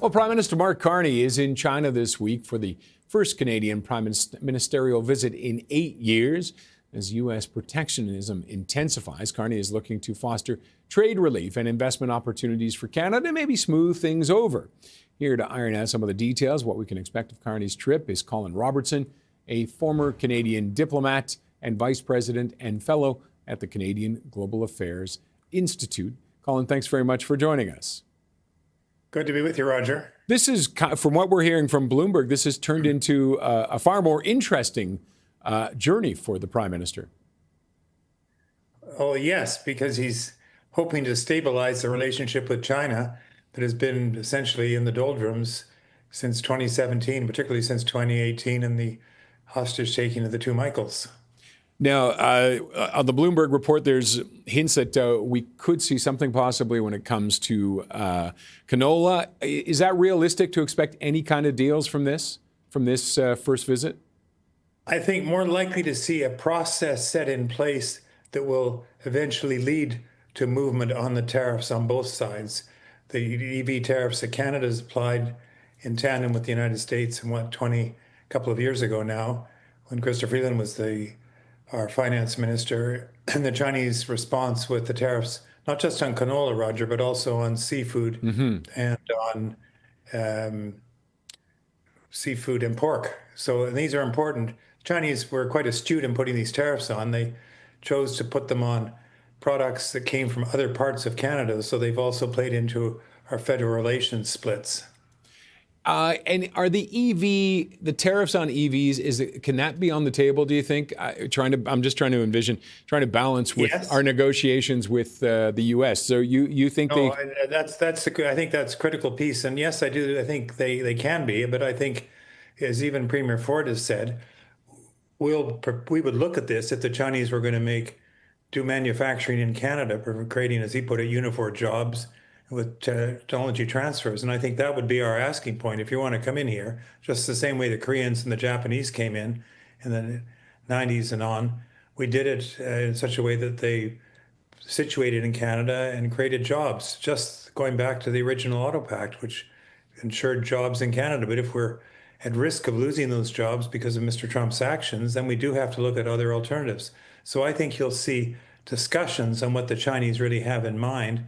Well, Prime Minister Mark Carney is in China this week for the first Canadian ministerial visit in 8 years. As U.S. protectionism intensifies, Carney is looking to foster trade relief and investment opportunities for Canada and maybe smooth things over. Here to iron out some of the details, what we can expect of Carney's trip, is Colin Robertson, a former Canadian diplomat and vice president and fellow at the Canadian Global Affairs Institute. Colin, thanks very much for joining us. Good to be with you, Roger. This is, from what we're hearing from Bloomberg, this has turned into a far more interesting journey for the Prime Minister. Oh, yes, because he's hoping to stabilize the relationship with China that has been essentially in the doldrums since 2017, particularly since 2018 and the hostage taking of the two Michaels. Now, on the Bloomberg report, there's hints that we could see something possibly when it comes to canola. Is that realistic to expect any kind of deals from this first visit? I think more likely to see a process set in place that will eventually lead to movement on the tariffs on both sides. The EV tariffs that Canada's applied in tandem with the United States in a couple of years ago now, when Chrysler Freeland was our finance minister, and the Chinese response with the tariffs, not just on canola, Roger, but also on seafood and on seafood and pork. So these are important. Chinese were quite astute in putting these tariffs on. They chose to put them on products that came from other parts of Canada. So they've also played into our federal relations splits. And are the tariffs on EVs, can that be on the table, do you think? I'm just trying to envision, trying to balance with our negotiations with the U.S. So you think I think that's a critical piece. And yes, I do. I think they can be. But I think, as even Premier Ford has said, we would look at this if the Chinese were going to do manufacturing in Canada, creating, as he put it, uniform jobs with technology transfers. And I think that would be our asking point. If you want to come in here, just the same way the Koreans and the Japanese came in the 90s and on, we did it in such a way that they situated in Canada and created jobs, just going back to the original Auto Pact, which ensured jobs in Canada. But if we're at risk of losing those jobs because of Mr. Trump's actions, then we do have to look at other alternatives. So I think you'll see discussions on what the Chinese really have in mind,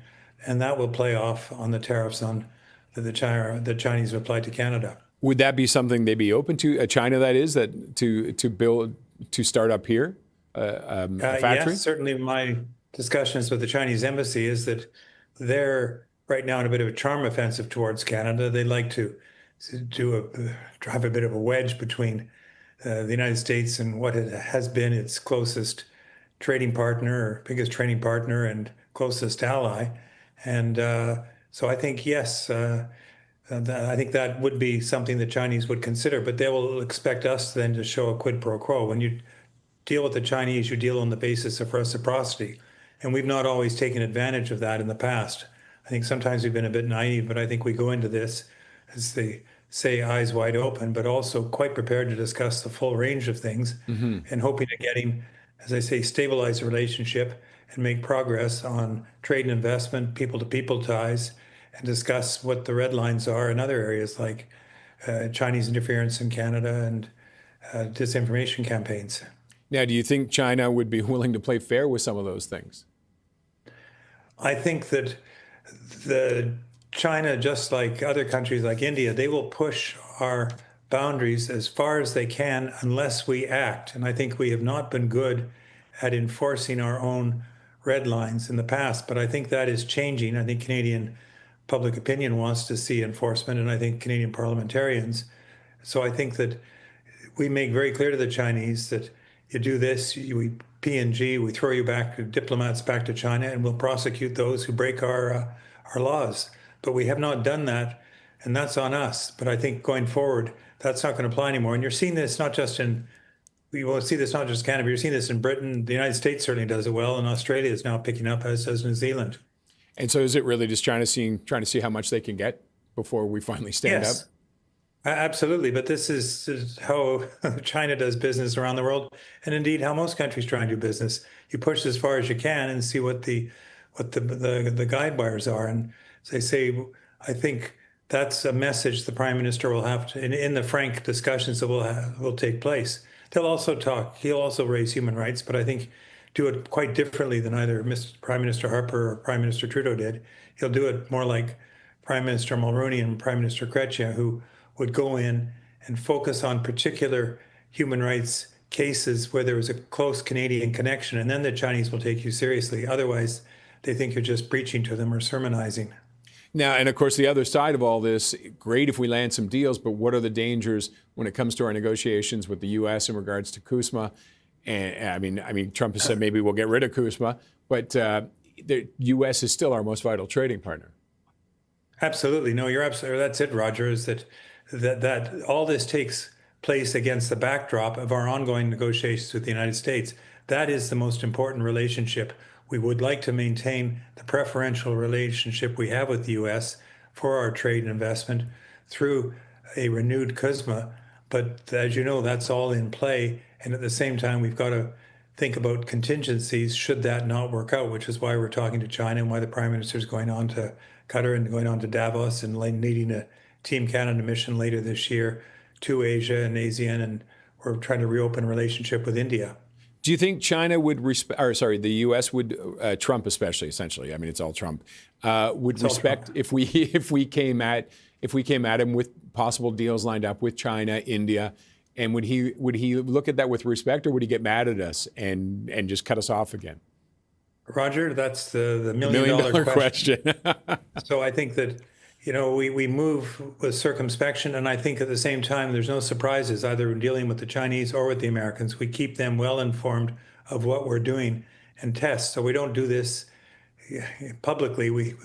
and that will play off on the tariffs on the Chinese applied to Canada. Would that be something they'd be open to, China, that is, to start up here, a factory? Yes, certainly my discussions with the Chinese embassy is that they're right now in a bit of a charm offensive towards Canada. They like to drive a bit of a wedge between the United States and what it has been its closest trading partner, or biggest trading partner and closest ally. And so I think, yes, I think that would be something the Chinese would consider, but they will expect us then to show a quid pro quo. When you deal with the Chinese, you deal on the basis of reciprocity. And we've not always taken advantage of that in the past. I think sometimes we've been a bit naive, but I think we go into this, as they say, eyes wide open, but also quite prepared to discuss the full range of things and hoping to getting, as I say, stabilize the relationship and make progress on trade and investment, people-to-people ties, and discuss what the red lines are in other areas like Chinese interference in Canada and disinformation campaigns. Now, do you think China would be willing to play fair with some of those things? I think that China, just like other countries like India, they will push our boundaries as far as they can unless we act. And I think we have not been good at enforcing our own red lines in the past, but I think that is changing. I think Canadian public opinion wants to see enforcement, and I think Canadian parliamentarians. So I think that we make very clear to the Chinese that you do this, we P&G, we throw you back, diplomats back to China, and we'll prosecute those who break our laws. But we have not done that, and that's on us. But I think going forward, that's not going to apply anymore. And you're seeing this we will see this not just Canada, but you're seeing this in Britain. The United States certainly does it well, and Australia is now picking up, as does New Zealand. And so is it really just trying to see how much they can get before we finally stand up? Absolutely. But this is how China does business around the world, and indeed how most countries try and do business. You push as far as you can and see what the guide wires are. And as I say, I think that's a message the Prime Minister will have to, in the frank discussions that will take place. He'll also raise human rights, but I think do it quite differently than either Prime Minister Harper or Prime Minister Trudeau did. He'll do it more like Prime Minister Mulroney and Prime Minister Chrétien, who would go in and focus on particular human rights cases where there was a close Canadian connection, and then the Chinese will take you seriously. Otherwise, they think you're just preaching to them or sermonizing. Now, and of course, the other side of all this, great if we land some deals, but what are the dangers when it comes to our negotiations with the U.S. in regards to CUSMA? And I mean, Trump has said maybe we'll get rid of CUSMA, but the U.S. is still our most vital trading partner. Absolutely. No, you're absolutely, that's it, Roger, is that all this takes place against the backdrop of our ongoing negotiations with the United States. That is the most important relationship. We would like to maintain the preferential relationship we have with the U.S. for our trade and investment through a renewed CUSMA. But as you know, that's all in play. And at the same time, we've got to think about contingencies should that not work out, which is why we're talking to China and why the Prime Minister is going on to Qatar and going on to Davos and leading a Team Canada mission later this year to Asia and ASEAN. And we're trying to reopen a relationship with India. Do you think China would the U.S. would, Trump especially, essentially, I mean, it's all Trump, would respect Trump. if we came at him with possible deals lined up with China, India, and would he look at that with respect, or would he get mad at us and just cut us off again? Roger, that's the million-dollar question. So I think that, we move with circumspection, and I think at the same time, there's no surprises either in dealing with the Chinese or with the Americans. We keep them well informed of what we're doing and test. So we don't do this publicly.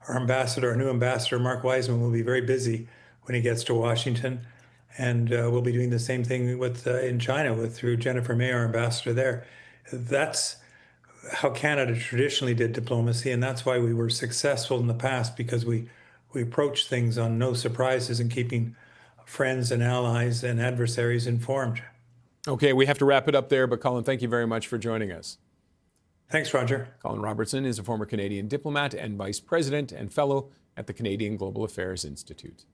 Our new ambassador, Mark Wiseman, will be very busy when he gets to Washington, and we'll be doing the same thing in China through Jennifer May, our ambassador there. That's how Canada traditionally did diplomacy, and that's why we were successful in the past, because we approach things on no surprises and keeping friends and allies and adversaries informed. Okay, we have to wrap it up there, but Colin, thank you very much for joining us. Thanks, Roger. Colin Robertson is a former Canadian diplomat and vice president and fellow at the Canadian Global Affairs Institute.